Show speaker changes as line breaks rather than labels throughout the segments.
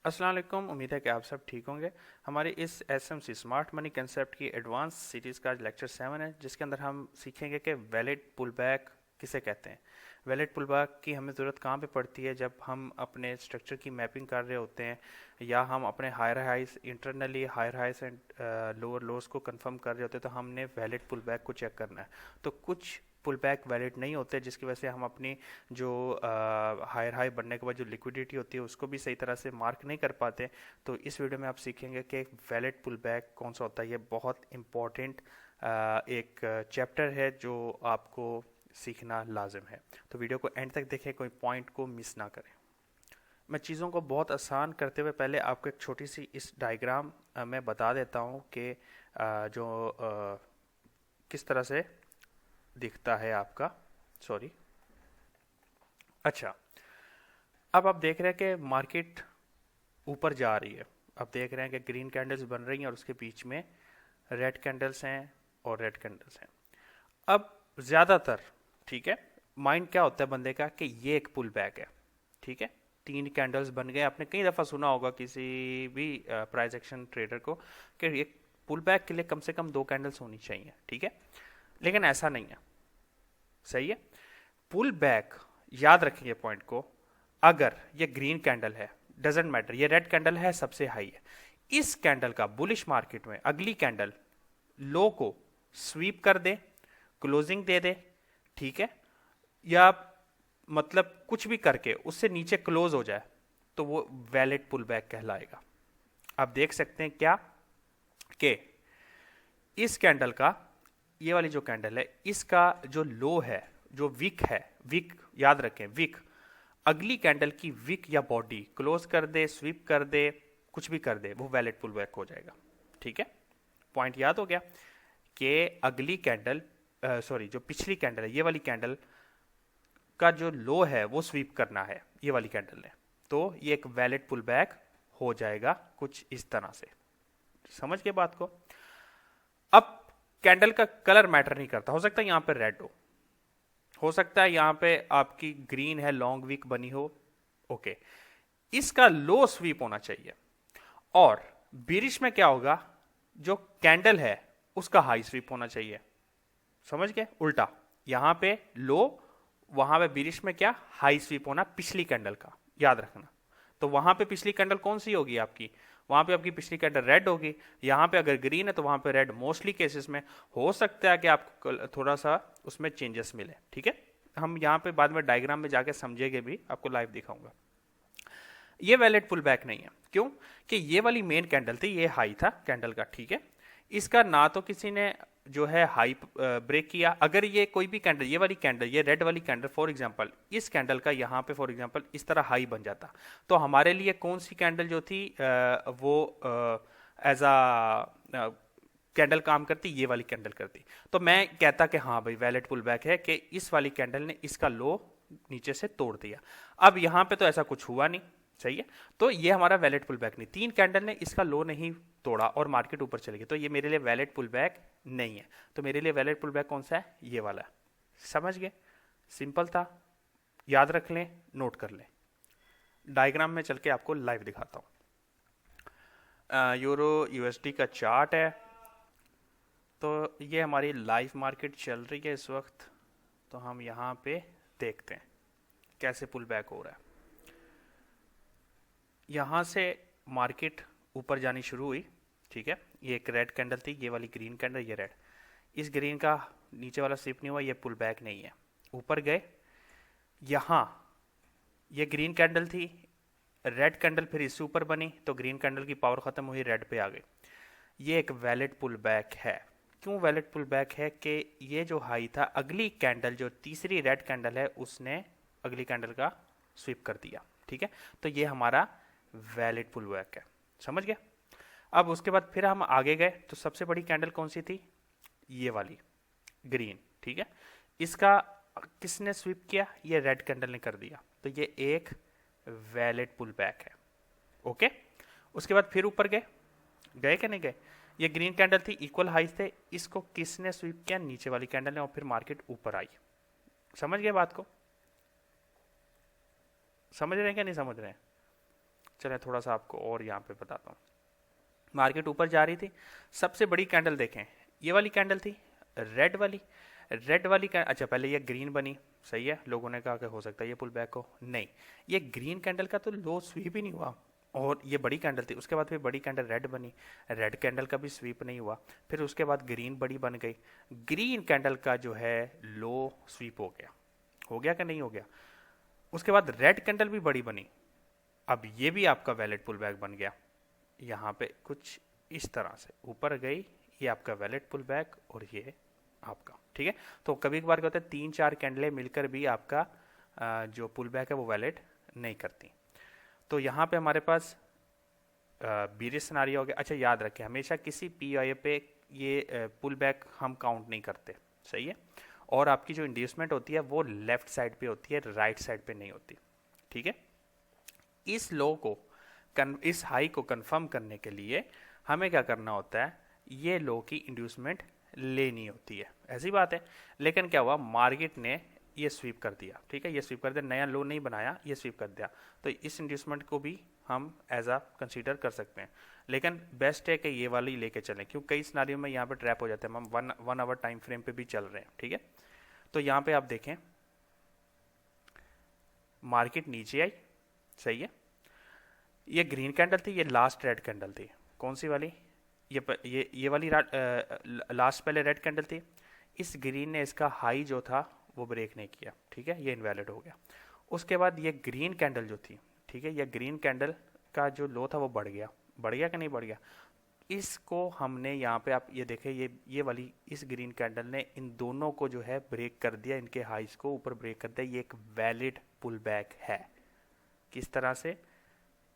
अस्सलाम वालेकुम। उम्मीद है कि आप सब ठीक होंगे। हमारी इस एसएमसी स्मार्ट मनी कंसेप्ट की एडवांस सीरीज़ का लेक्चर 7 है, जिसके अंदर हम सीखेंगे कि वैलिड पुलबैक किसे कहते हैं। वैलिड पुलबैक की हमें ज़रूरत कहाँ पे पड़ती है? जब हम अपने स्ट्रक्चर की मैपिंग कर रहे होते हैं, या हम अपने higher highs internally higher highs and lower lows को कंफर्म कर रहे होते हैं, तो हमने वैलिड पुलबैक को चेक करना है। तो कुछ पुलबैक वैलिड नहीं होते, जिसकी वजह से हम अपनी जो हायर हाई बनने के बाद जो लिक्विडिटी होती है उसको भी सही तरह से मार्क नहीं कर पाते। तो इस वीडियो में आप सीखेंगे कि एक वैलिड पुलबैक कौन सा होता है। ये बहुत इंपॉर्टेंट एक चैप्टर है जो आपको सीखना लाजिम है। तो वीडियो को एंड तक देखें, कोई पॉइंट को मिस ना करें। मैं चीज़ों को बहुत आसान करते हुए पहले आपको एक छोटी सी इस डायग्राम में बता देता हूँ कि जो किस तरह से दिखता है आपका। सॉरी। अच्छा, अब आप देख रहे हैं कि मार्केट ऊपर जा रही है। अब देख रहे हैं कि ग्रीन कैंडल्स बन रही हैं और उसके बीच में रेड कैंडल्स हैं और रेड कैंडल्स हैं। अब ज़्यादातर, ठीक है, माइंड क्या होता है बंदे का कि ये एक पुल बैक है। ठीक है, तीन कैंडल्स बन गए। आपने कई दफ़ा सुना होगा किसी भी प्राइस एक्शन ट्रेडर को कि एक पुल बैक के लिए कम से कम दो कैंडल्स होनी चाहिए। ठीक है, लेकिन ऐसा नहीं है। सही है। पुल बैक, याद रखिए पॉइंट को, अगर ये ग्रीन कैंडल है, डजेंट मैटर, ये रेड कैंडल है, सबसे हाई है, इस कैंडल का बुलिश मार्केट में अगली कैंडल लो को स्वीप कर दे, क्लोजिंग दे दे, ठीक है, या मतलब कुछ भी करके उससे नीचे क्लोज हो जाए, तो वो वैलिड पुल बैक कहलाएगा। आप देख सकते हैं क्या कि इस कैंडल का, ये वाली जो कैंडल है, इसका जो लो है, जो विक है, विक याद रखें, विक, अगली कैंडल की विक या बॉडी क्लोज कर दे, स्वीप कर दे, कुछ भी कर दे, वो वैलिड पुल बैक हो जाएगा। ठीक है, पॉइंट याद हो गया कि अगली कैंडल, सॉरी, जो पिछली कैंडल है, ये वाली कैंडल का जो लो है वो स्वीप करना है ये वाली कैंडल ने, तो ये एक वैलिड पुल बैक हो जाएगा कुछ इस तरह से। समझ गए बात को? अब कैंडल का कलर मैटर नहीं करता। हो सकता है यहां पे रेड हो सकता है यहां पे आपकी ग्रीन है, लॉन्ग वीक बनी हो, ओके, इसका लो स्वीप होना चाहिए। और बीरिश में क्या होगा, जो कैंडल है उसका हाई स्वीप होना चाहिए। समझ गए? उल्टा, यहां पे लो, वहां पे बीरिश में क्या, हाई स्वीप होना पिछली कैंडल का, याद रखना। तो वहां पे पिछली कैंडल कौन सी होगी आपकी? वहां पे आपकी पिछली कैंडल रेड होगी। यहां पे अगर ग्रीन है तो वहां पे रेड। मोस्टली केसेस में हो सकता है कि आपको थोड़ा सा उसमें चेंजेस मिले। ठीक है, हम यहाँ पे बाद में डायग्राम में जाके समझेंगे भी, आपको लाइव दिखाऊंगा। ये वैलिड पुल बैक नहीं है। क्यों? कि ये वाली मेन कैंडल थी, ये हाई था कैंडल का, ठीक है, इसका ना तो किसी ने जो है हाई ब्रेक किया। अगर ये कोई भी कैंडल, ये वाली कैंडल, ये रेड वाली कैंडल फॉर एग्जांपल, इस कैंडल का यहाँ पे फॉर एग्जांपल इस तरह हाई बन जाता, तो हमारे लिए कौन सी कैंडल जो थी वो एज अ कैंडल काम करती, ये वाली कैंडल करती। तो मैं कहता कि हाँ भाई वैलिड पुल बैक है कि इस वाली कैंडल ने इसका लो नीचे से तोड़ दिया। अब यहाँ पे तो ऐसा कुछ हुआ नहीं, सही है, तो ये हमारा वैलिड पुल बैक नहीं। तीन कैंडल ने इसका लो नहीं तोड़ा और मार्केट ऊपर चली गई, तो ये मेरे लिए वैलिड पुल बैक नहीं है। तो मेरे लिए वैलिड पुल बैक कौन सा है? ये वाला। समझ गए? सिंपल था, याद रख लें, नोट कर लें। डायग्राम में चल के आपको लाइव दिखाता हूँ। यूरो यूएसडी का चार्ट है। तो ये हमारी लाइव मार्केट चल रही है इस वक्त। तो हम यहाँ पे देखते हैं कैसे पुल बैक हो रहा है। यहाँ से मार्केट ऊपर जानी शुरू हुई, ठीक है, ये एक रेड कैंडल थी, ये वाली ग्रीन कैंडल, ये रेड, इस ग्रीन का नीचे वाला स्लिप नहीं हुआ, ये पुल बैक नहीं है। ऊपर गए, यहाँ ये ग्रीन कैंडल थी, रेड कैंडल फिर इससे ऊपर बनी, तो ग्रीन कैंडल की पावर खत्म हुई, रेड पे आ गई। ये एक वैलिड पुल बैक है। क्यों वैलिड पुल बैक है? कि ये जो हाई था, अगली कैंडल जो तीसरी रेड कैंडल है उसने अगली कैंडल का स्वीप कर दिया। ठीक है, तो ये हमारा वैलिड पुल बैक है। समझ गया? अब उसके बाद फिर हम आगे गए, तो सबसे बड़ी कैंडल कौन सी थी? ये वाली ग्रीन। ठीक है, इसका किसने स्वीप किया? ये रेड कैंडल ने कर दिया, तो ये एक वैलिड पुल बैक है। ओके, उसके बाद फिर ऊपर गए, गए कि नहीं गए? ये ग्रीन कैंडल थी, इक्वल हाई थे, इसको किसने स्वीप किया? नीचे वाली कैंडल ने, और फिर मार्केट ऊपर आई। समझ गए बात को? समझ रहे हैं क्या नहीं समझ रहे हैं? चलें थोड़ा सा आपको और यहाँ पे बताता हूँ। मार्केट ऊपर जा रही थी, सबसे बड़ी कैंडल देखें, ये वाली कैंडल थी, रेड वाली। अच्छा पहले ये ग्रीन बनी, सही है, लोगों ने कहा कि हो सकता है ये पुल बैक हो, नहीं, ये ग्रीन कैंडल का तो लो स्वीप ही नहीं हुआ, और ये बड़ी कैंडल थी। उसके बाद फिर बड़ी कैंडल रेड बनी, रेड कैंडल का भी स्वीप नहीं हुआ, फिर उसके बाद ग्रीन बड़ी बन गई, ग्रीन कैंडल का जो है लो स्वीप हो गया कि नहीं हो गया। उसके बाद रेड कैंडल भी बड़ी बनी, अब ये भी आपका वैलिड पुल बैक बन गया, यहाँ पे कुछ इस तरह से ऊपर गई, ये आपका वैलिड पुल बैक और ये आपका, ठीक है। तो कभी कभार क्या होता है, 3-4 कैंडलें मिलकर भी आपका जो पुल बैक है वो वैलिड नहीं करती। तो यहाँ पे हमारे पास बीरिश सिनारियो हो गया। अच्छा याद रखें, हमेशा किसी पीआईए पे ये पुल बैक हम काउंट नहीं करते, सही है। और आपकी जो इंड्यूसमेंट होती है वो लेफ्ट साइड पे होती है, राइट साइड पे नहीं होती, ठीक है। इस लो को इस हाई को कंफर्म करने के लिए हमें क्या करना होता है, ये लो की इंड्यूसमेंट लेनी होती है, ऐसी बात है। लेकिन क्या हुआ, मार्केट ने ये स्वीप कर दिया, ठीक है, ये स्वीप कर दिया, नया लो नहीं बनाया, ये स्वीप कर दिया। तो इस इंड्यूसमेंट को भी हम एज आ कंसीडर कर सकते हैं, लेकिन बेस्ट है कि ये वाली लेके चलें, क्योंकि कई सिनारियों में यहाँ पे ट्रैप हो जाते हैं, हम वन आवर टाइम फ्रेम पे भी चल रहे हैं, ठीक है। तो यहाँ पे आप देखें, मार्केट नीचे आई, सही है, ये ग्रीन कैंडल थी, ये लास्ट रेड कैंडल थी, कौन सी वाली, ये वाली लास्ट पहले रेड कैंडल थी। इस ग्रीन ने इसका हाई जो था वो ब्रेक नहीं किया, ठीक है, ये इनवैलिड हो गया। उसके बाद ये ग्रीन कैंडल जो थी, ठीक है, ये ग्रीन कैंडल का जो लो था वो बढ़ गया कि नहीं बढ़ गया। इसको हमने यहाँ पे आप ये देखें, ये वाली इस ग्रीन कैंडल ने इन दोनों को जो है ब्रेक कर दिया, इनके हाइस को ऊपर ब्रेक कर दिया, ये एक वैलिड पुल बैक है। किस तरह से,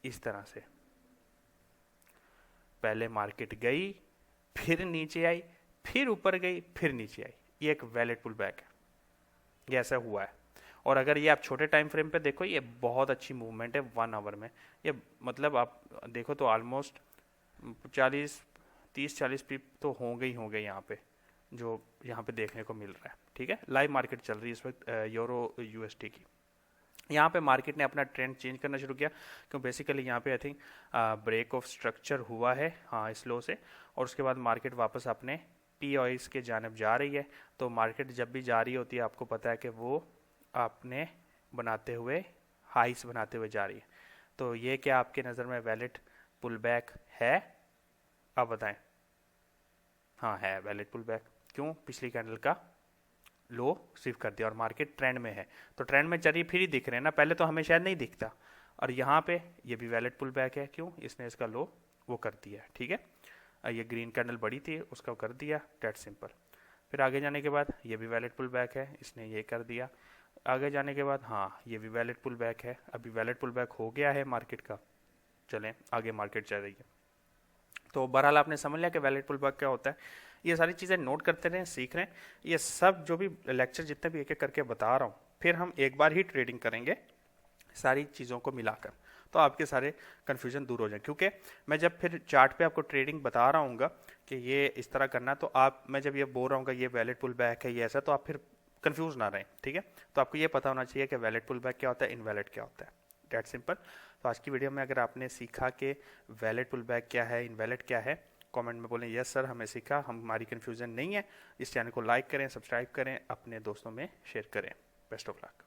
इस तरह से, पहले मार्केट गई, फिर नीचे आई, फिर ऊपर गई, फिर नीचे आई, ये एक वैलिड पुल बैक है, ये ऐसा हुआ है। और अगर ये आप छोटे टाइम फ्रेम पे देखो, ये बहुत अच्छी मूवमेंट है 1 आवर में, ये मतलब आप देखो तो ऑलमोस्ट 30-40 पिप तो होंगे यहाँ पे, जो यहाँ पे देखने को मिल रहा है, ठीक है। लाइव मार्केट चल रही है इस वक्त यूरो यूएसडी की। यहाँ पे मार्केट ने अपना ट्रेंड चेंज करना शुरू किया, क्योंकि बेसिकली यहाँ पे I think break of structure हुआ है, हाँ, इस लो से, और उसके बाद मार्केट वापस अपने पी ऑइस के जानब जा रही है। तो मार्केट जब भी जा रही होती है, आपको पता है कि वो आपने बनाते हुए हाइस बनाते हुए जा रही है। तो ये क्या आपके नज़र में वैलिड पुल बैक है, आप बताएं। हाँ है वैलिड पुल बैक, क्यों, पिछली कैंडल का लो स्वीप कर दिया और मार्केट ट्रेंड में है, तो ट्रेंड में चलिए फिर ही दिख रहे हैं ना, पहले तो हमें शायद नहीं दिखता। और यहाँ पे ये भी वैलिड पुल बैक है, क्यों, इसने इसका लो वो कर दिया, ठीक है। ये ग्रीन कैंडल बड़ी थी, उसका कर दिया, डेट सिंपल। फिर आगे जाने के बाद ये भी वैलिड पुल बैक है, इसने ये कर दिया। आगे जाने के बाद हाँ ये भी वैलिड पुल बैक है, अभी वैलिड पुल बैक हो गया है मार्केट का, चलें आगे मार्केट चल रही है। तो बहरहाल आपने समझ लिया कि वैलिड पुल बैक क्या होता है। ये सारी चीज़ें नोट करते रहें, सीख रहे हैं, ये सब जो भी लेक्चर जितने भी एक एक करके बता रहा हूँ, फिर हम एक बार ही ट्रेडिंग करेंगे सारी चीज़ों को मिलाकर, तो आपके सारे कन्फ्यूजन दूर हो जाए। क्योंकि मैं जब फिर चार्ट पे आपको ट्रेडिंग बता रहा हूँ कि ये इस तरह करना, तो आप, मैं जब ये बोल रहा हूँ ये वैलिड पुल बैक है, ये ऐसा, तो आप फिर कंफ्यूज ना रहें, ठीक है। तो आपको ये पता होना चाहिए कि वैलिड पुल बैक क्या होता है, इनवैलिड क्या होता है, डेट सिंपल। तो आज की वीडियो में अगर आपने सीखा कि वैलिड पुल बैक क्या है, इनवैलिड क्या है, कमेंट में बोलें यस सर हमें सीखा, हमारी कन्फ्यूज़न नहीं है। इस चैनल को लाइक करें, सब्सक्राइब करें, अपने दोस्तों में शेयर करें। Best of luck.